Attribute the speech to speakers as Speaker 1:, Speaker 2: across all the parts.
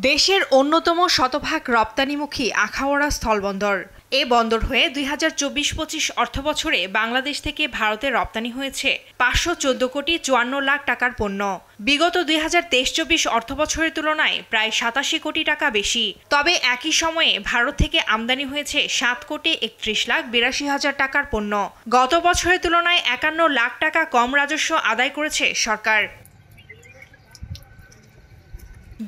Speaker 1: দেশের অন্যতম শতভাগ রপ্তানিমুখী আখাউড়া স্থলবন্দর। এ বন্দর হয়ে ২০২৪-২৫ অর্থবছরে বাংলাদেশ থেকে ভারতে রপ্তানি হয়েছে ৫১৪ কোটি ৫৪ লাখ টাকার পণ্য। বিগত ২০২৩-২৪ অর্থবছরের তুলনায় প্রায় ৮৭ কোটি টাকা বেশি। তবে একই সময়ে ভারত থেকে আমদানি হয়েছে ৭ কোটি ৩১ লাখ ৮২ হাজার টাকার পণ্য। গত বছরের তুলনায় ৫১ লাখ টাকা কম রাজস্ব আদায় করেছে সরকার।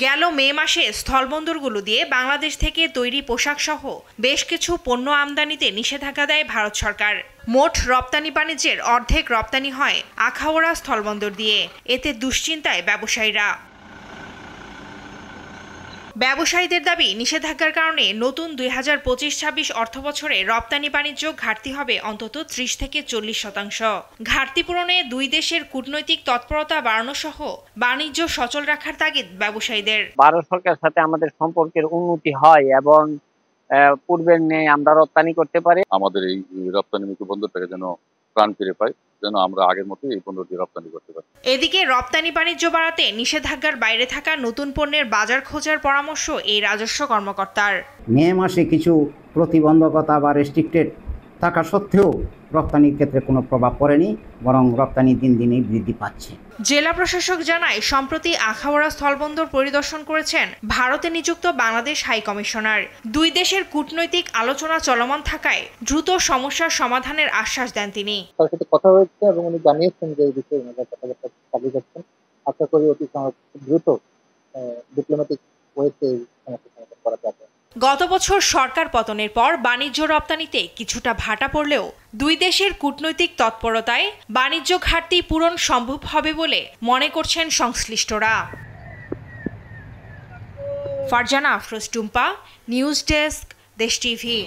Speaker 1: গেল মে মাসে স্থলবন্দরগুলো দিয়ে বাংলাদেশ থেকে তৈরি পোশাক সহ বেশ কিছু পণ্য আমদানিতে নিষেধাজ্ঞা দেয় ভারত সরকার। মোট রপ্তানি বাণিজ্যের অর্ধেক রপ্তানি হয় আখাউড়া স্থলবন্দর দিয়ে। এতে দুশ্চিন্তায় ব্যবসায়ীদের দাবি, নিষেধাজ্ঞার কারণে নতুন ২০২৫-২৬ অর্থবছরে রপ্তানি বাণিজ্য ঘাটতি হবে অন্তত ৩০ থেকে ৪০%। ঘাটতি পূরণে দুই দেশের কূটনৈতিক তৎপরতা বাড়ানো সহ বাণিজ্য সচল রাখার তাগিদ ব্যবসায়ীদের।
Speaker 2: ভারত সরকারের সাথে আমাদের সম্পর্কের উন্নতি হয় এবং পূর্বের ন্যায় আমরা রপ্তানি করতে পারি।
Speaker 3: আমাদের এই রপ্তানিমুখী বন্দরটাকে যেন প্রাণ ফিরে পাই, যেন আমরা আগের মতোই এই পণ্যটি রপ্তানি করতে পারি।
Speaker 1: এদিকে রপ্তানি বাণিজ্য বাড়াতে নিষেধাজ্ঞার বাইরে থাকা নতুন পণ্যের বাজার খোঁজার পরামর্শ এই রাজস্ব কর্মকর্তার।
Speaker 4: মে মাসে কিছু প্রতিবন্ধকতা বা রেস্ট্রিক্টেড থাকা সত্ত্বেও রপ্তানির ক্ষেত্রে কোনো প্রভাব পড়েনি, বরং রপ্তানি দিন দিনই বৃদ্ধি পাচ্ছে।
Speaker 1: জেলা প্রশাসক জানায়, সম্প্রতি আখাউড়া স্থলবন্দর পরিদর্শন করেছেন ভারতে নিযুক্ত বাংলাদেশ হাই কমিশনার। দুই দেশের কূটনৈতিক আলোচনা চলমান থাকায় দ্রুত সমস্যার সমাধানের আশ্বাস দেন তিনি।
Speaker 5: তার সাথে কথা হয়েছে এবং উনি জানিয়েছেন যে এই বিষয়ে কথাবার্তা চালিয়ে যাচ্ছেন। আশা করি অতি দ্রুত ডিপ্লোম্যাটিক ওয়েতে সমস্যার সমাধান করা যাবে।
Speaker 1: গত বছর সরকার পতনের পর বাণিজ্য রপ্তানিতে কিছুটা ভাটা পড়লেও দুই দেশের কূটনৈতিক তৎপরতায় বাণিজ্য ঘাটতি পূরণ সম্ভব হবে বলে মনে করছেন সংশ্লিষ্টরা। ফারজানা আফরোজ টুম্পা, নিউজ ডেস্ক, দেশ টিভি।